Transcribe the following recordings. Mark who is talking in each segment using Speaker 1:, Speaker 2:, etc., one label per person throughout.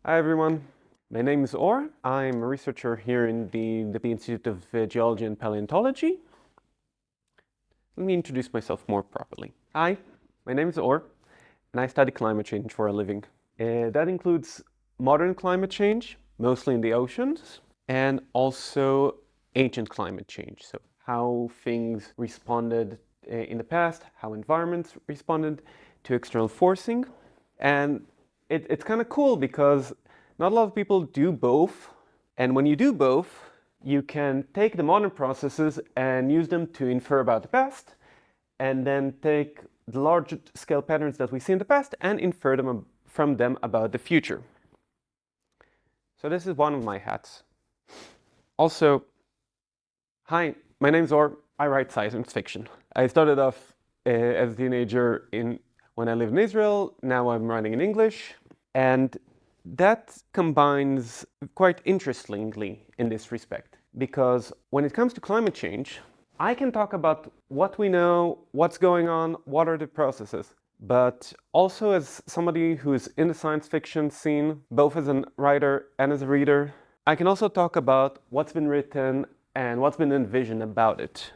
Speaker 1: Hi everyone, my name is Or. I'm a researcher here in the Institute of Geology and Paleontology. Let me introduce myself more properly. Hi, my name is Or, and I study climate change for a living. That includes modern climate change, mostly in the oceans, and also ancient climate change. So how things responded in the past, how environments responded to external forcing. And it's kind of cool because not a lot of people do both. And when you do both, you can take the modern processes and use them to infer about the past, and then take the large scale patterns that we see in the past and infer them from them about the future. So this is one of my hats. Also, hi, my name's Or. I write science fiction. I started off as a teenager when I lived in Israel. Now I'm writing in English. And that combines quite interestingly in this respect. Because when it comes to climate change, I can talk about what we know, what's going on, what are the processes. But also as somebody who is in the science fiction scene, both as a writer and as a reader, I can also talk about what's been written and what's been envisioned about it.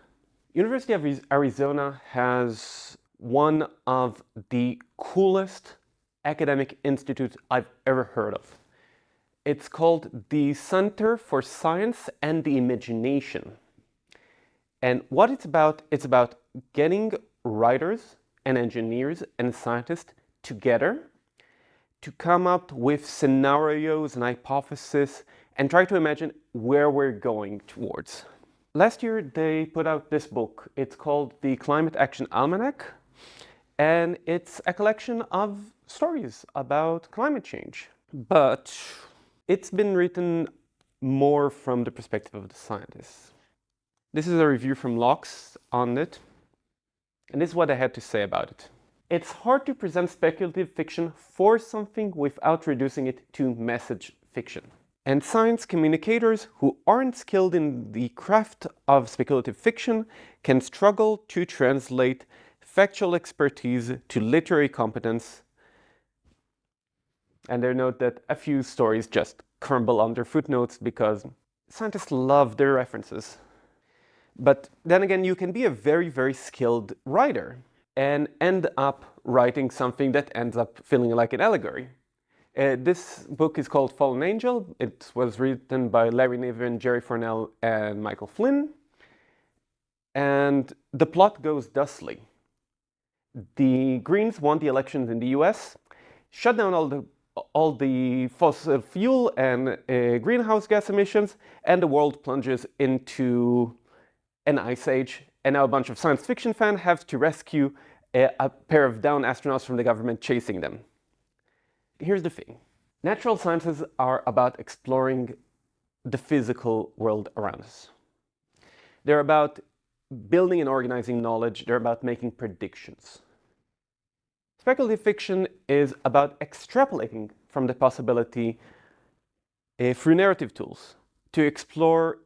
Speaker 1: University of Arizona has one of the coolest academic institutes I've ever heard of. It's called the Center for Science and the Imagination. And what it's about getting writers and engineers and scientists together to come up with scenarios and hypotheses and try to imagine where we're going towards. Last year, they put out this book. It's called the Climate Action Almanac, and it's a collection of stories about climate change. But it's been written more from the perspective of the scientists. This is a review from Locks on it, and this is what I had to say about it. It's hard to present speculative fiction for something without reducing it to message fiction. And science communicators who aren't skilled in the craft of speculative fiction can struggle to translate factual expertise to literary competence. And they note that a few stories just crumble under footnotes because scientists love their references. But then again, you can be a very, very skilled writer and end up writing something that ends up feeling like an allegory. This book is called Fallen Angel. It was written by Larry Niven, Jerry Farnell, and Michael Flynn. And the plot goes thusly. The Greens won the elections in the US, shut down all the fossil fuel and greenhouse gas emissions, and the world plunges into an ice age. And now a bunch of science fiction fans have to rescue a pair of downed astronauts from the government chasing them. Here's the thing. Natural sciences are about exploring the physical world around us. They're about building and organizing knowledge. They're about making predictions. Speculative fiction is about extrapolating from the possibility through narrative tools to explore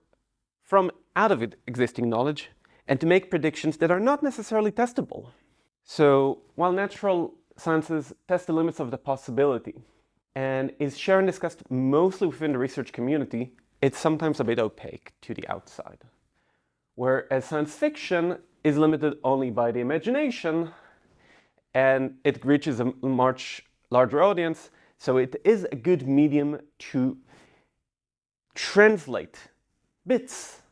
Speaker 1: from out of it existing knowledge and to make predictions that are not necessarily testable. So while natural sciences test the limits of the possibility and is shared and discussed mostly within the research community, it's sometimes a bit opaque to the outside. Whereas science fiction is limited only by the imagination and it reaches a much larger audience, so it is a good medium to translate bits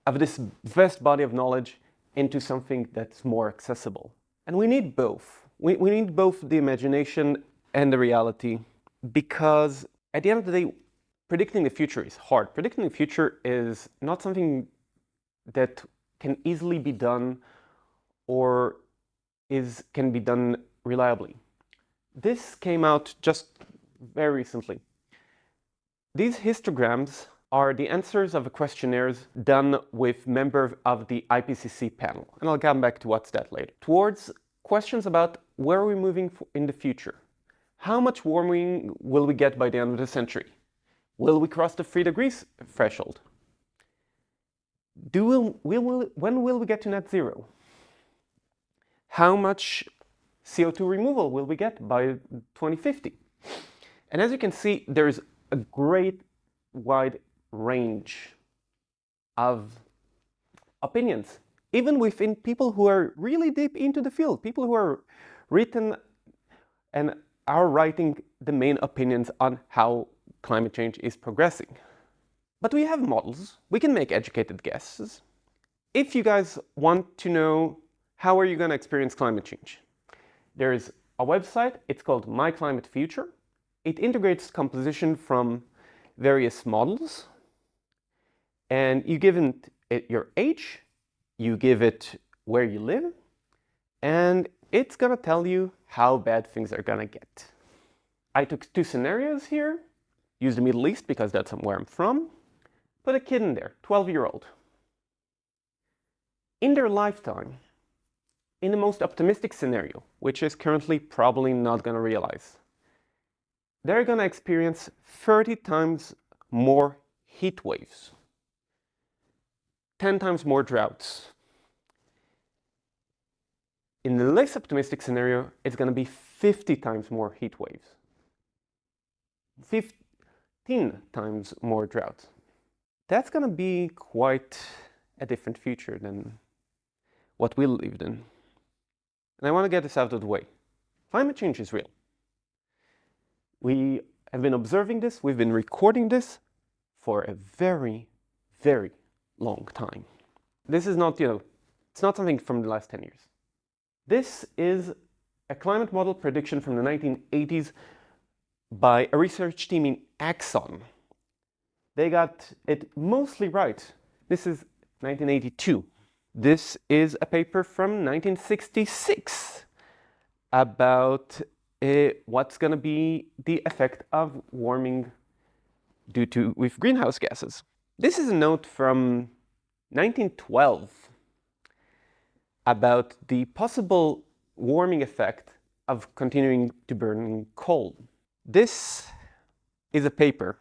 Speaker 1: of this vast body of knowledge into something that's more accessible. And we need both. We need both the imagination and the reality because at the end of the day, predicting the future is hard. Predicting the future is not something that can easily be done or can be done reliably. This came out just very recently. These histograms are the answers of questionnaires done with members of the IPCC panel. And I'll come back to what's that later. Towards questions about where are we moving in the future? How much warming will we get by the end of the century? Will we cross the 3 degrees threshold? When will we get to net zero? How much CO2 removal will we get by 2050? And as you can see, there's a great wide range of opinions, even within people who are really deep into the field, people who are written and are writing the main opinions on how climate change is progressing. But we have models, we can make educated guesses. If you guys want to know how are you going to experience climate change, there is a website, it's called My Climate Future. It integrates composition from various models, and you give it your age, you give it where you live, and it's gonna tell you how bad things are gonna get. I took two scenarios here, used the Middle East because that's where I'm from, put a kid in there, 12-year-old. In their lifetime, in the most optimistic scenario, which is currently probably not gonna realize, they're gonna experience 30 times more heat waves, 10 times more droughts. In the less optimistic scenario, it's going to be 50 times more heat waves, 15 times more droughts. That's going to be quite a different future than what we lived in. And I want to get this out of the way. Climate change is real. We have been observing this, we've been recording this for a very, very long time. This is not, it's not something from the last 10 years. This is a climate model prediction from the 1980s by a research team in Axon. They got it mostly right. This is 1982. This is a paper from 1966 about what's going to be the effect of warming with greenhouse gases. This is a note from 1912 about the possible warming effect of continuing to burn coal. This is a paper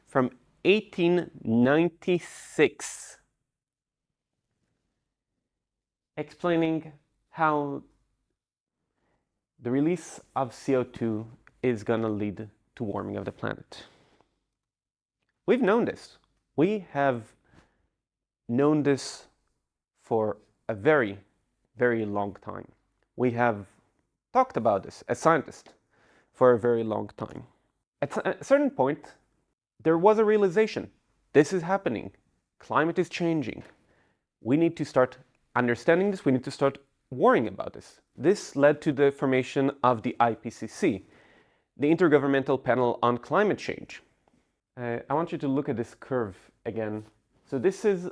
Speaker 1: from 1896 explaining how the release of CO2 is going to lead to warming of the planet. We've known this. We have known this for a very, very long time. We have talked about this as scientists for a very long time. At a certain point, there was a realization. This is happening. Climate is changing. We need to start understanding this. We need to start worrying about this. This led to the formation of the IPCC, the Intergovernmental Panel on Climate Change. I want you to look at this curve again. So this is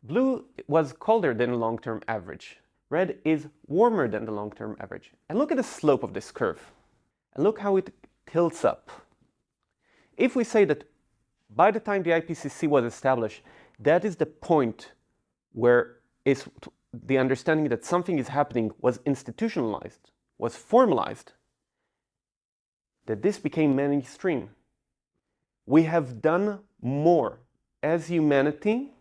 Speaker 1: blue was colder than the long-term average. Red is warmer than the long-term average. And look at the slope of this curve. And look how it tilts up. If we say that by the time the IPCC was established, that is the point where the understanding that something is happening was institutionalized, was formalized, that this became mainstream. We have done more as humanity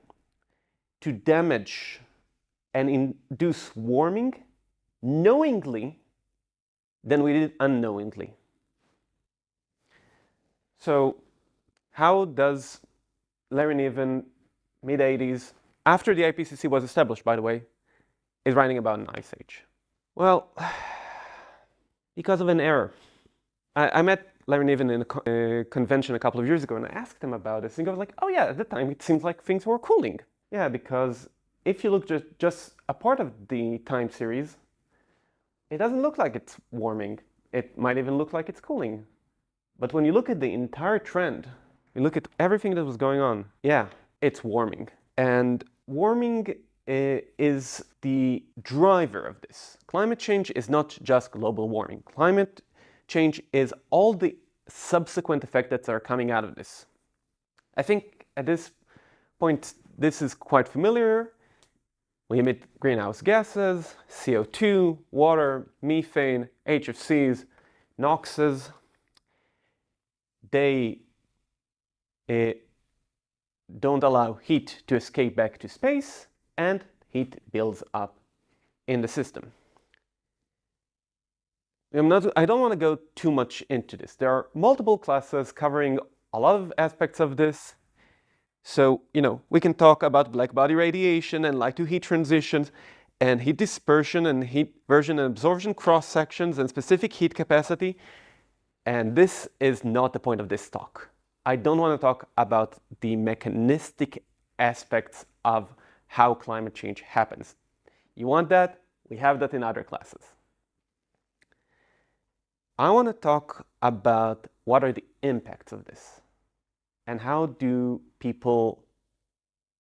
Speaker 1: to damage and induce warming knowingly than we did unknowingly. So how does Larry Niven, mid-80s, after the IPCC was established, by the way, is writing about an ice age? Well, because of an error. I met Larry Niven in a convention a couple of years ago, and I asked him about this, and he goes like, oh yeah, at the time it seems like things were cooling. Yeah, because if you look just a part of the time series, it doesn't look like it's warming. It might even look like it's cooling. But when you look at the entire trend, you look at everything that was going on, yeah, it's warming. And warming is the driver of this. Climate change is not just global warming. Climate change is all the subsequent effects that are coming out of this. I think at this point, this is quite familiar. We emit greenhouse gases, CO2, water, methane, HFCs, NOxes. They don't allow heat to escape back to space, and heat builds up in the system. I don't want to go too much into this. There are multiple classes covering a lot of aspects of this. So, we can talk about black body radiation and light to heat transitions and heat dispersion and heat version and absorption cross sections and specific heat capacity. And this is not the point of this talk. I don't want to talk about the mechanistic aspects of how climate change happens. You want that? We have that in other classes. I want to talk about what are the impacts of this and how do people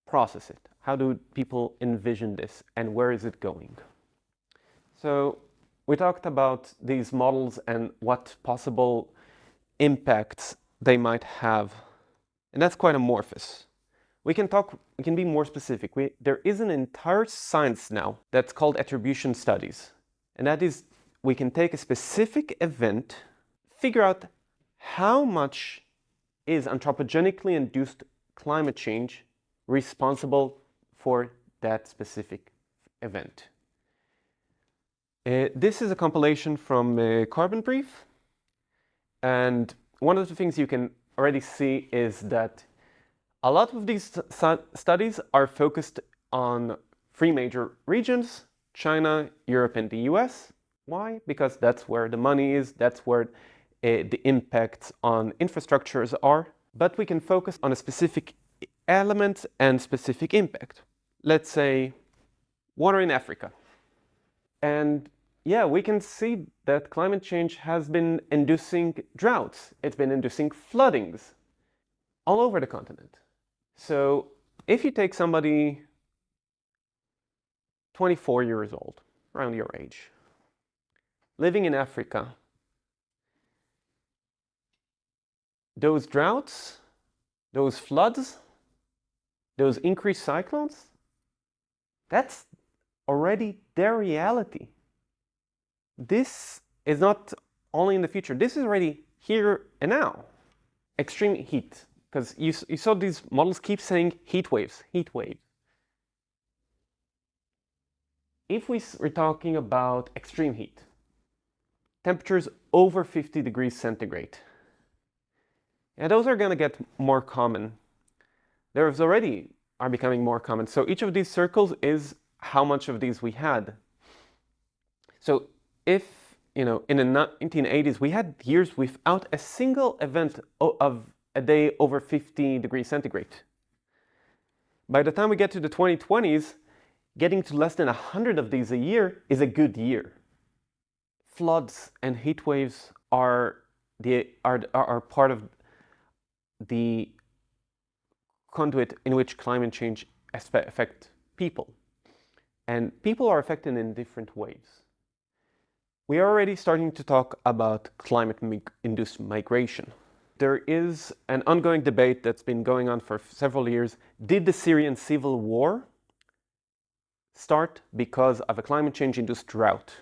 Speaker 1: process it? How do people envision this and where is it going? So we talked about these models and what possible impacts they might have, and that's quite amorphous. We can be more specific. There is an entire science now that's called attribution studies, and that is we can take a specific event, figure out how much is anthropogenically induced climate change responsible for that specific event. This is a compilation from Carbon Brief, and one of the things you can already see is that a lot of these studies are focused on three major regions: China, Europe, and the US. Why? Because that's where the money is, that's where the impacts on infrastructures are. But we can focus on a specific element and specific impact. Let's say water in Africa. And yeah, we can see that climate change has been inducing droughts. It's been inducing floodings all over the continent. So if you take somebody 24 years old, around your age, living in Africa, those droughts, those floods, those increased cyclones, that's already their reality. This is not only in the future, this is already here and now. Extreme heat, because you saw these models keep saying heat waves, heat waves. If we're talking about extreme heat, temperatures over 50 degrees centigrade, and those are going to get more common. There's already are becoming more common. So each of these circles is how much of these we had. So if, in the 1980s, we had years without a single event of a day over 50 degrees centigrade. By the time we get to the 2020s, getting to less than 100 of these a year is a good year. Floods and heat waves are part of the conduit in which climate change affects people. And people are affected in different ways. We are already starting to talk about climate-induced migration. There is an ongoing debate that's been going on for several years. Did the Syrian civil war start because of a climate change-induced drought?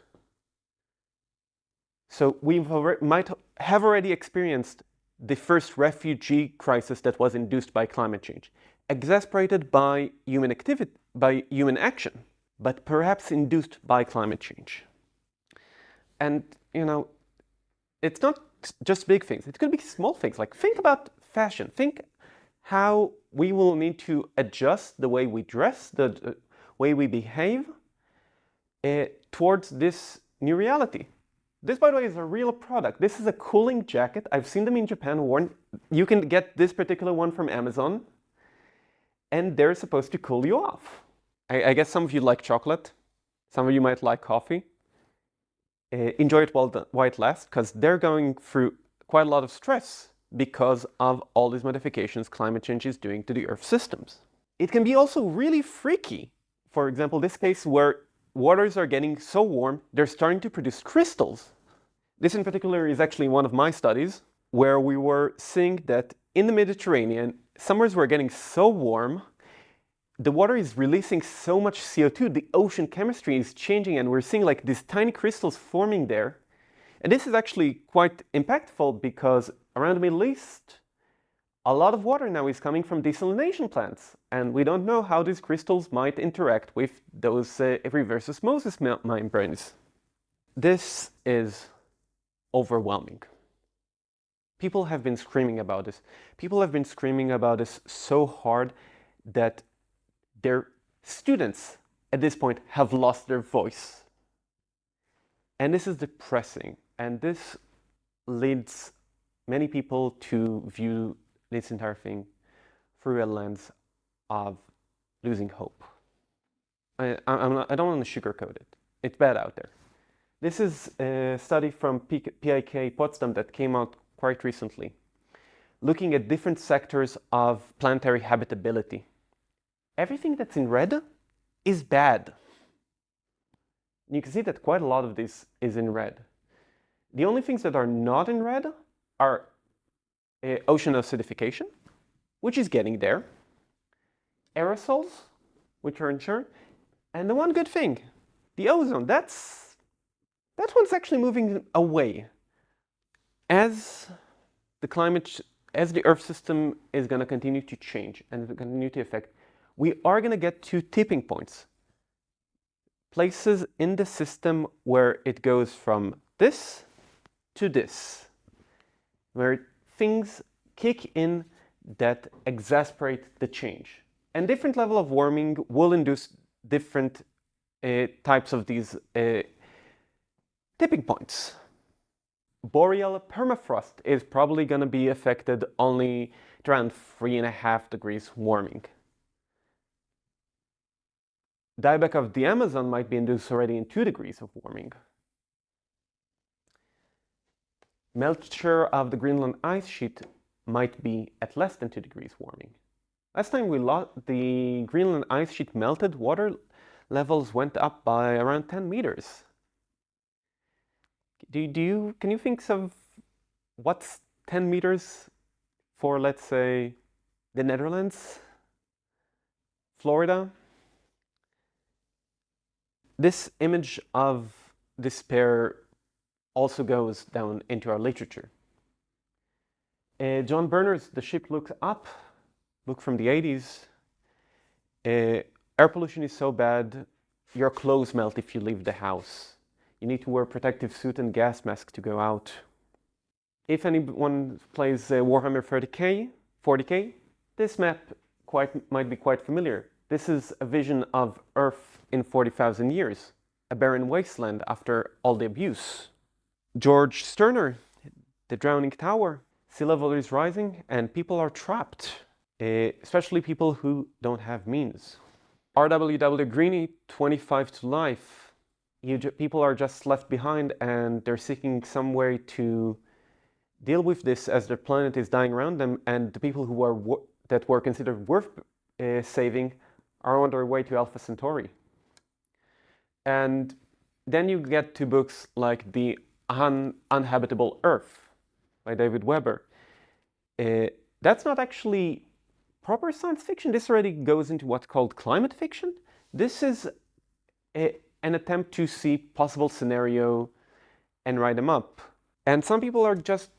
Speaker 1: So we might have already experienced the first refugee crisis that was induced by climate change, exacerbated by human activity, by human action, but perhaps induced by climate change. And, it's not just big things. It could be small things. Like, think about fashion. Think how we will need to adjust the way we dress, the way we behave towards this new reality. This, by the way, is a real product. This is a cooling jacket. I've seen them in Japan worn. You can get this particular one from Amazon, and they're supposed to cool you off. I guess some of you like chocolate. Some of you might like coffee. Enjoy it while it lasts, because they're going through quite a lot of stress because of all these modifications climate change is doing to the Earth systems. It can be also really freaky. For example, this case where waters are getting so warm, they're starting to produce crystals. This in particular is actually one of my studies, where we were seeing that in the Mediterranean, summers were getting so warm, the water is releasing so much CO2, the ocean chemistry is changing, and we're seeing like these tiny crystals forming there. And this is actually quite impactful because around the Middle East, a lot of water now is coming from desalination plants, and we don't know how these crystals might interact with those reverse osmosis membranes. This is overwhelming. People have been screaming about this. People have been screaming about this so hard that their students at this point have lost their voice. And this is depressing. And this leads many people to view this entire thing through a lens of losing hope. I don't want to sugarcoat it. It's bad out there. This is a study from PIK Potsdam that came out quite recently, looking at different sectors of planetary habitability. Everything that's in red is bad. You can see that quite a lot of this is in red. The only things that are not in red are ocean acidification, which is getting there, aerosols, which are insured, and the one good thing, the ozone, that one's actually moving away. As the Earth system is going to continue to change and continue to affect, we are going to get to tipping points. Places in the system where it goes from this to this, where things kick in that exasperate the change. And different level of warming will induce different types of these tipping points. Boreal permafrost is probably going to be affected only at around 3.5 degrees warming. Dieback of the Amazon might be induced already in 2 degrees of warming. Meltwater of the Greenland ice sheet might be at less than 2 degrees warming. Last time the Greenland ice sheet melted, water levels went up by around 10 meters. Can you think of what's 10 meters for, let's say, the Netherlands, Florida? This image of despair also goes down into our literature. John Berner's The Ship Looks Up, book from the 80s. Air pollution is so bad, your clothes melt if you leave the house. You need to wear a protective suit and gas mask to go out. If anyone plays Warhammer 40K, this map might be quite familiar. This is a vision of Earth in 40,000 years, a barren wasteland after all the abuse. George Sterner, The Drowning Tower, sea level is rising and people are trapped, especially people who don't have means. R.W.W. Greene, 25 to Life. People are just left behind and they're seeking some way to deal with this as their planet is dying around them, and the people that were considered worth saving are on their way to Alpha Centauri. And then you get to books like The Uninhabitable Earth by David Weber. That's not actually proper science fiction. This already goes into what's called climate fiction. This is an attempt to see possible scenario and write them up. And some people are just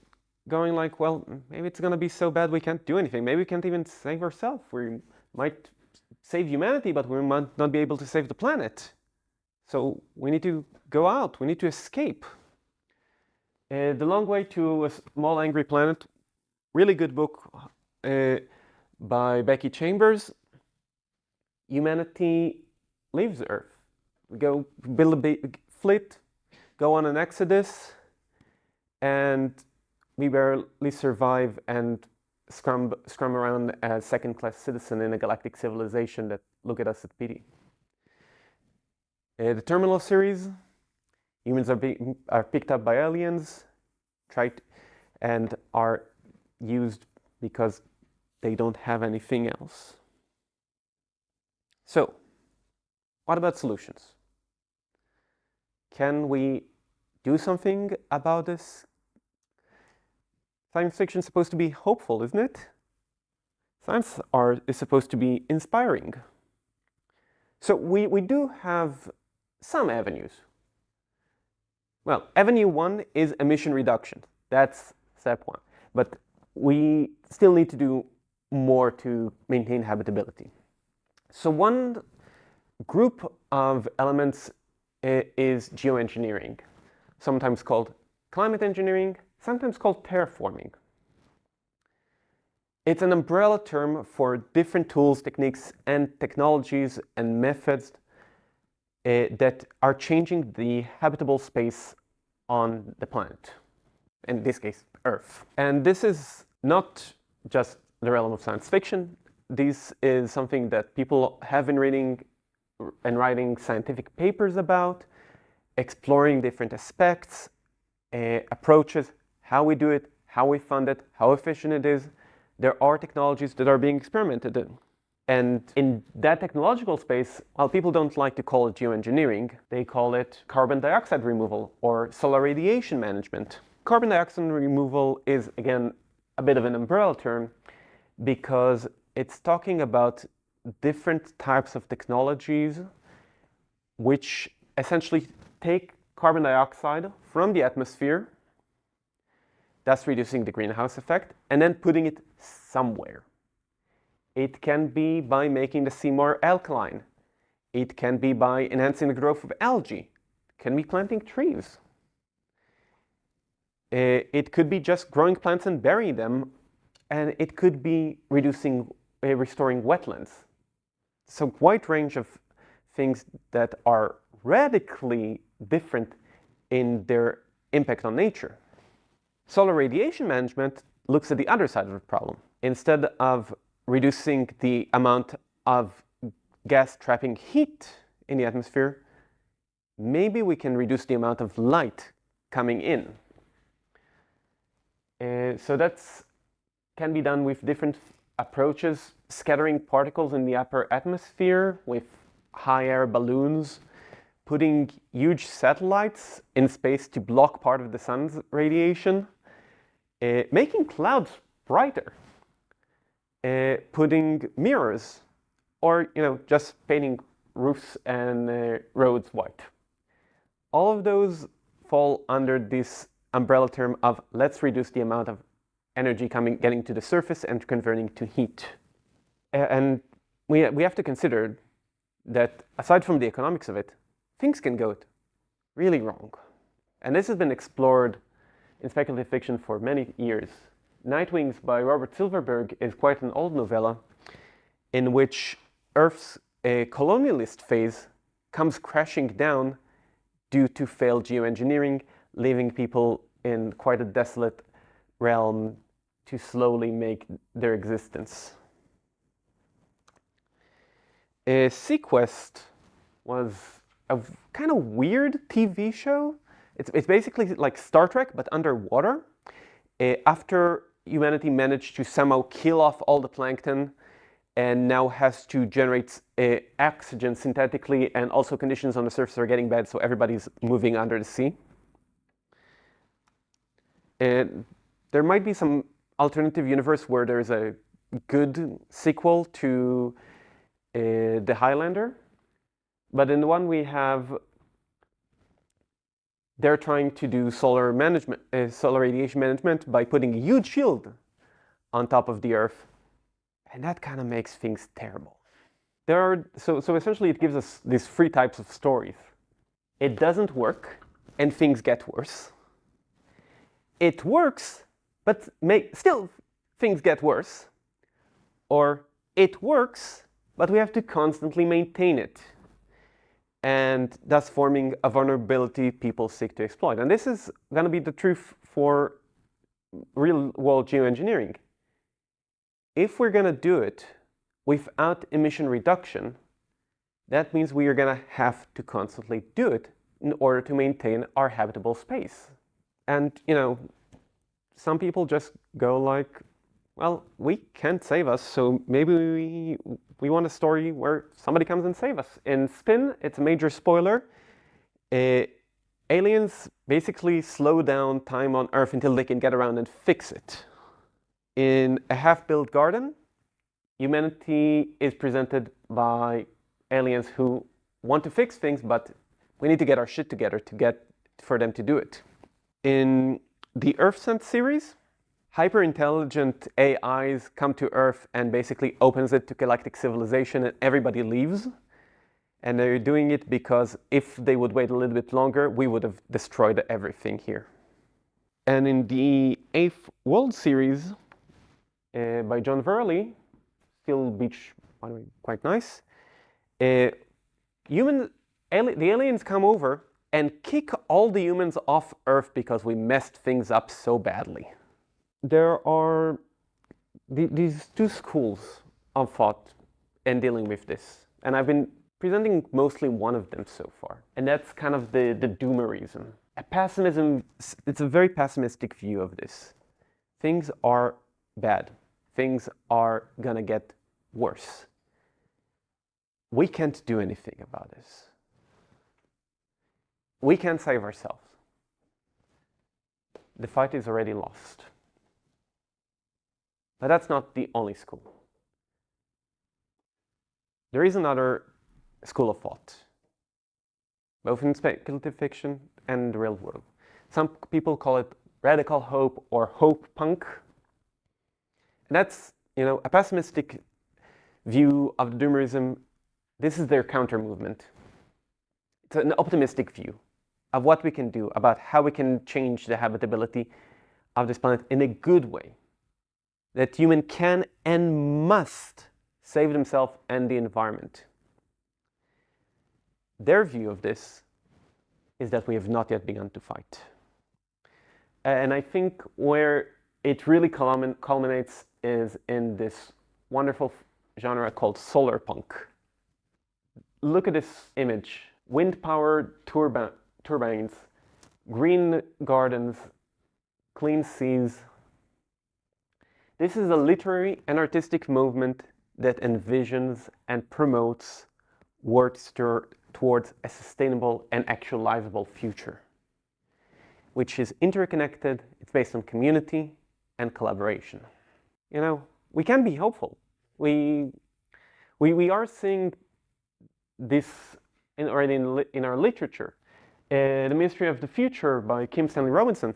Speaker 1: going like, well, maybe it's going to be so bad we can't do anything. Maybe we can't even save ourselves. We might save humanity, but we might not be able to save the planet. So we need to go out. We need to escape. The Long Way to a Small Angry Planet, really good book by Becky Chambers. Humanity leaves Earth. We go build a big fleet, go on an exodus, and we barely survive and scrum around as second-class citizen in a galactic civilization that look at us at pity. The Terminal series, humans are picked up by aliens, and are used because they don't have anything else. So, what about solutions? Can we do something about this? Science fiction is supposed to be hopeful, isn't it? Science art is supposed to be inspiring. So we do have some avenues. Well, avenue one is emission reduction. That's step one. But we still need to do more to maintain habitability. So one group of elements is geoengineering, sometimes called climate engineering, sometimes called terraforming. It's an umbrella term for different tools, techniques, and technologies and methods that are changing the habitable space on the planet, in this case, Earth. And this is not just the realm of science fiction. This is something that people have been reading and writing scientific papers about, exploring different aspects, approaches, how we do it, how we fund it, how efficient it is. There are technologies that are being experimented in. And in that technological space, while people don't like to call it geoengineering, they call it carbon dioxide removal or solar radiation management. Carbon dioxide removal is, again, a bit of an umbrella term because it's talking about different types of technologies which essentially take carbon dioxide from the atmosphere, thus reducing the greenhouse effect, and then putting it somewhere. It can be by making the sea more alkaline. It can be by enhancing the growth of algae. It can be planting trees. It could be just growing plants and burying them, and it could be restoring wetlands. So a wide range of things that are radically different in their impact on nature. Solar radiation management looks at the other side of the problem. Instead of reducing the amount of gas trapping heat in the atmosphere, maybe we can reduce the amount of light coming in. So that can be done with different approaches, scattering particles in the upper atmosphere with high air balloons, putting huge satellites in space to block part of the sun's radiation, making clouds brighter, putting mirrors, or just painting roofs and roads white. All of those fall under this umbrella term of let's reduce the amount of energy getting to the surface and converting to heat. And we have to consider that aside from the economics of it, things can go really wrong. And this has been explored in speculative fiction for many years. Nightwings by Robert Silverberg is quite an old novella in which Earth's colonialist phase comes crashing down due to failed geoengineering, leaving people in quite a desolate realm to slowly make their existence. Sequest was a kind of weird TV show. It's basically like Star Trek, but underwater. After humanity managed to somehow kill off all the plankton and now has to generate oxygen synthetically, and also conditions on the surface are getting bad, so everybody's moving under the sea. There might be some alternative universe where there's a good sequel to The Highlander, but in the one we have, they're trying to do solar radiation management by putting a huge shield on top of the Earth, and that kind of makes things terrible. So essentially it gives us these three types of stories. It doesn't work, and things get worse. It works, but still things get worse. Or it works, but we have to constantly maintain it, and thus forming a vulnerability people seek to exploit. And this is going to be the truth for real-world geoengineering. If we're going to do it without emission reduction, that means we are going to have to constantly do it in order to maintain our habitable space. And, some people just go like, well, we can't save us, so maybe we want a story where somebody comes and saves us. In Spin, it's a major spoiler. Aliens basically slow down time on Earth until they can get around and fix it. In A Half-Built Garden, humanity is presented by aliens who want to fix things, but we need to get our shit together for them to do it. In the EarthSense series, hyper-intelligent AIs come to Earth and basically opens it to galactic civilization, and everybody leaves. And they're doing it because if they would wait a little bit longer, we would have destroyed everything here. And in the 8th World Series by John Verley, still beach, by the way, quite nice, the aliens come over and kick all the humans off Earth because we messed things up so badly. There are these two schools of thought in dealing with this, and I've been presenting mostly one of them so far, and that's kind of the doomerism. Pessimism, it's a very pessimistic view of this. Things are bad. Things are gonna get worse. We can't do anything about this. We can't save ourselves. The fight is already lost. But that's not the only school. There is another school of thought, both in speculative fiction and the real world. Some people call it radical hope or hope punk. And that's, a pessimistic view of the doomerism. This is their counter movement. It's an optimistic view of what we can do, about how we can change the habitability of this planet in a good way. That human can and must save themselves and the environment. Their view of this is that we have not yet begun to fight. And I think where it really culminates is in this wonderful genre called solar punk. Look at this image. Wind-powered turbines, green gardens, clean seas. This is a literary and artistic movement that envisions and promotes works towards a sustainable and actualizable future, which is interconnected. It's based on community and collaboration. We can be hopeful. We are seeing this already in our literature. The Ministry of the Future by Kim Stanley Robinson,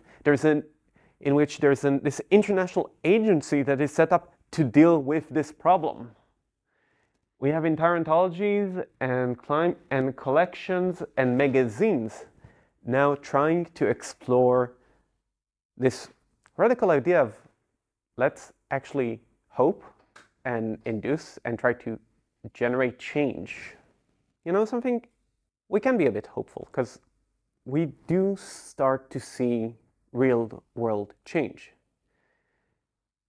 Speaker 1: in which there's this international agency that is set up to deal with this problem. We have entire anthologies and collections and magazines now trying to explore this radical idea of let's actually hope and induce and try to generate change. Something, we can be a bit hopeful because we do start to see real world change.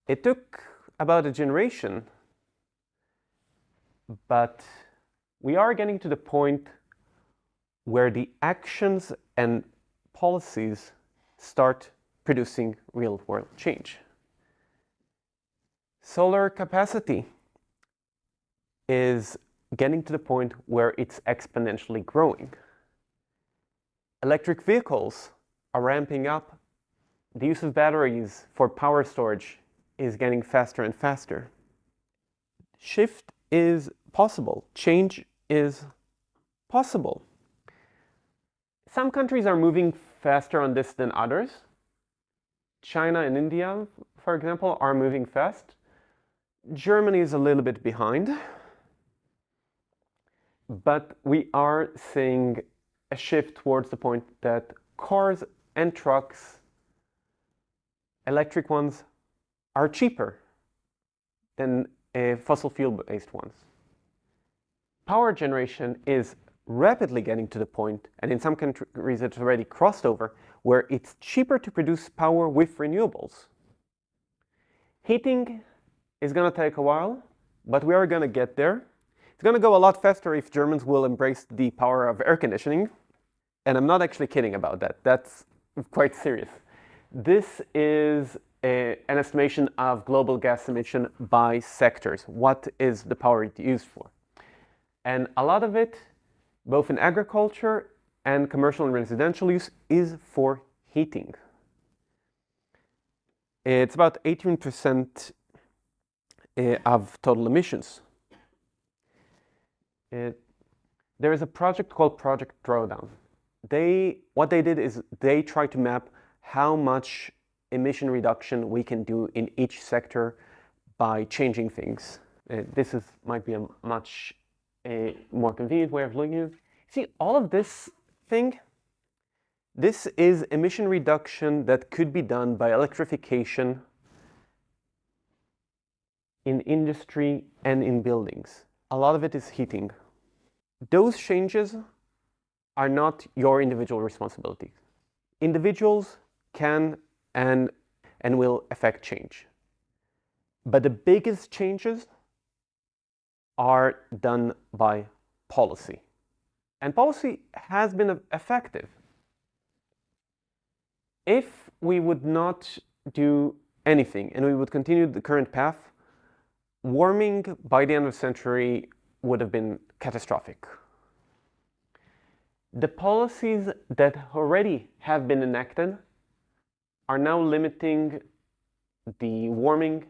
Speaker 1: It took about a generation, but we are getting to the point where the actions and policies start producing real world change. Solar capacity is getting to the point where it's exponentially growing. Electric vehicles are ramping up. The use of batteries for power storage is getting faster and faster. Shift is possible. Change is possible. Some countries are moving faster on this than others. China and India, for example, are moving fast. Germany is a little bit behind. But we are seeing a shift towards the point that cars and trucks, electric ones, are cheaper than fossil fuel-based ones. Power generation is rapidly getting to the point, and in some countries it's already crossed over, where it's cheaper to produce power with renewables. Heating is going to take a while, but we are going to get there. It's going to go a lot faster if Germans will embrace the power of air conditioning. And I'm not actually kidding about that. That's quite serious. This is an estimation of global gas emission by sectors. What is the power used for? And a lot of it, both in agriculture and commercial and residential use, is for heating. It's about 18% of total emissions. There is a project called Project Drawdown. What they did is they tried to map how much emission reduction we can do in each sector by changing things. This might be a much more convenient way of looking at it. See, all of this thing, This is emission reduction that could be done by electrification in industry and in buildings. A lot of it is heating. Those changes are not your individual responsibility. Individuals can and will affect change. But the biggest changes are done by policy. And policy has been effective. If we would not do anything and we would continue the current path, warming by the end of the century would have been catastrophic. The policies that already have been enacted are now limiting the warming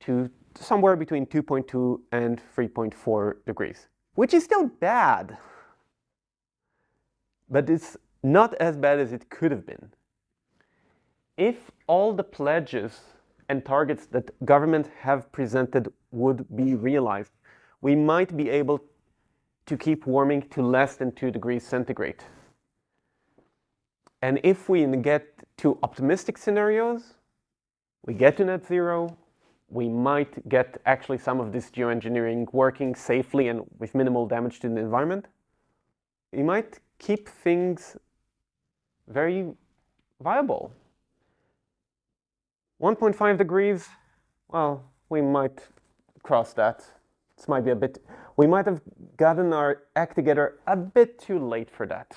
Speaker 1: to somewhere between 2.2 and 3.4 degrees, which is still bad, but it's not as bad as it could have been. If all the pledges and targets that governments have presented would be realized, we might be able to keep warming to less than 2 degrees centigrade. And if we get to optimistic scenarios, we get to net zero, we might get actually some of this geoengineering working safely and with minimal damage to the environment. We might keep things very viable. 1.5 degrees, well, we might cross that. This might be a bit, we might have gotten our act together a bit too late for that.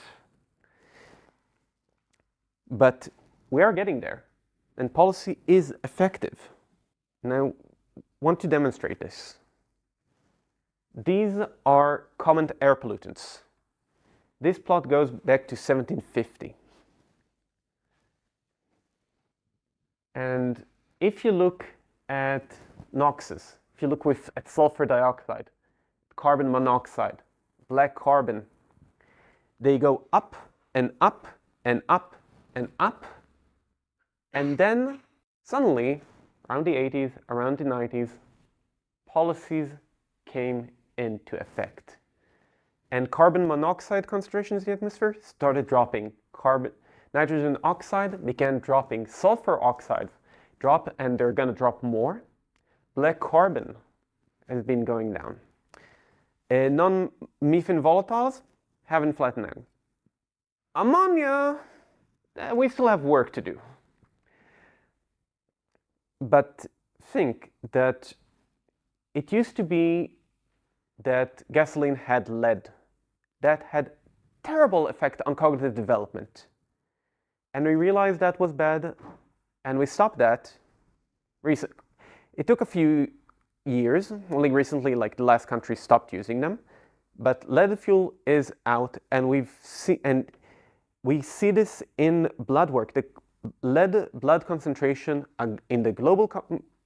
Speaker 1: But we are getting there, and policy is effective. Now, I want to demonstrate this. These are common air pollutants. This plot goes back to 1750. And if you look at NOxes, if you look at sulfur dioxide, carbon monoxide, black carbon, they go up and up and up and up. And then suddenly, around the 80s, around the 90s, policies came into effect. And carbon monoxide concentrations in the atmosphere started dropping. Nitrogen oxide began dropping. Sulfur oxides drop, and they're going to drop more. Black carbon has been going down. Non-methane volatiles haven't flattened out. Ammonia, we still have work to do. But think that it used to be that gasoline had lead. That had terrible effect on cognitive development. And we realized that was bad, and we stopped that. It took a few years, only recently, like the last country stopped using them. But lead fuel is out, and we see this in blood work. The lead blood concentration in the global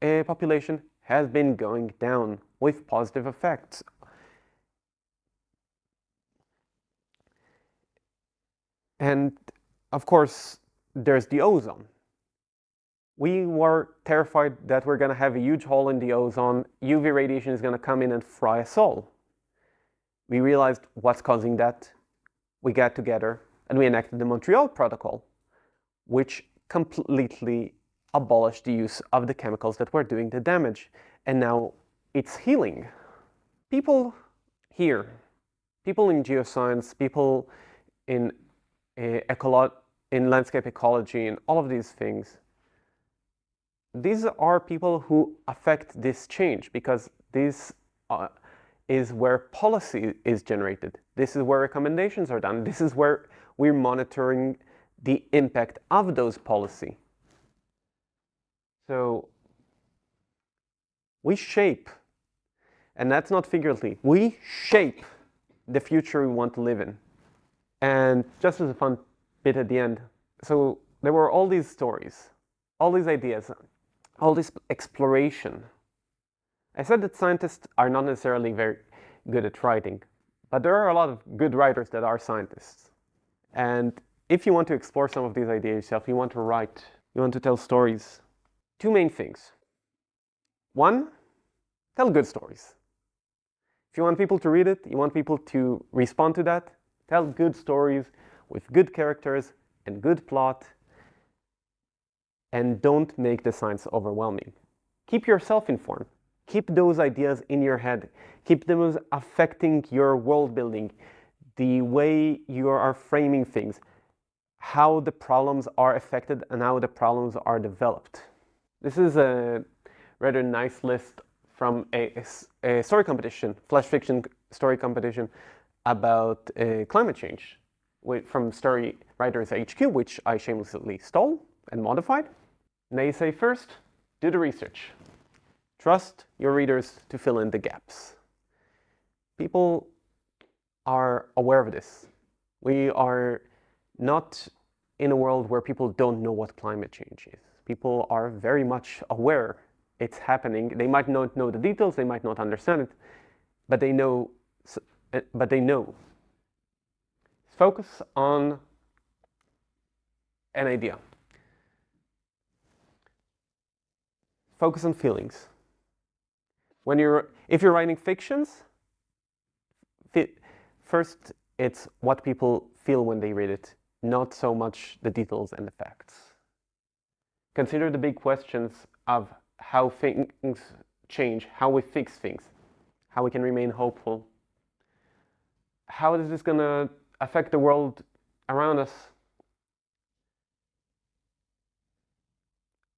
Speaker 1: population has been going down with positive effects. And of course, there's the ozone. We were terrified that we're going to have a huge hole in the ozone. UV radiation is going to come in and fry us all. We realized what's causing that. We got together and we enacted the Montreal Protocol, which completely abolished the use of the chemicals that were doing the damage. And now it's healing. People here, people in geoscience, people in landscape ecology and all of these things, these are people who affect this change, because this is where policy is generated. This is where recommendations are done. This is where we're monitoring the impact of those policy. So we shape, and that's not figuratively, we shape the future we want to live in. And just as a fun bit at the end, so there were all these stories, all these ideas, all this exploration. I said that scientists are not necessarily very good at writing, but there are a lot of good writers that are scientists. And if you want to explore some of these ideas yourself, you want to write, you want to tell stories. Two main things. One, tell good stories. If you want people to read it, you want people to respond to that, tell good stories with good characters, and good plot, and don't make the science overwhelming. Keep yourself informed. Keep those ideas in your head. Keep them affecting your world building, the way you are framing things, how the problems are affected and how the problems are developed. This is a rather nice list from a story competition, flash fiction story competition about climate change from Story Writers HQ, which I shamelessly stole and modified. And they say first, do the research. Trust your readers to fill in the gaps. People are aware of this. We are not in a world where people don't know what climate change is. People are very much aware it's happening. They might not know the details, they might not understand it, but they know. Focus on an idea. Focus on feelings. If you're writing fictions, first it's what people feel when they read it, not so much the details and the facts. Consider the big questions of how things change, how we fix things, how we can remain hopeful. How is this going to affect the world around us?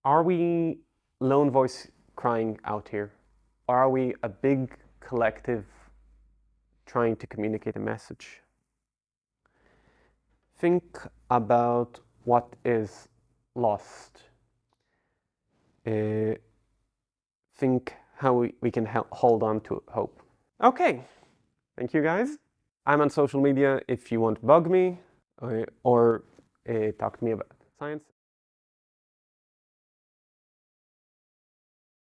Speaker 1: Are we lone voice crying out here? Or are we a big collective trying to communicate a message? Think about what is lost. Think how we can hold on to hope. Okay, thank you guys. I'm on social media if you want to bug me or talk to me about science.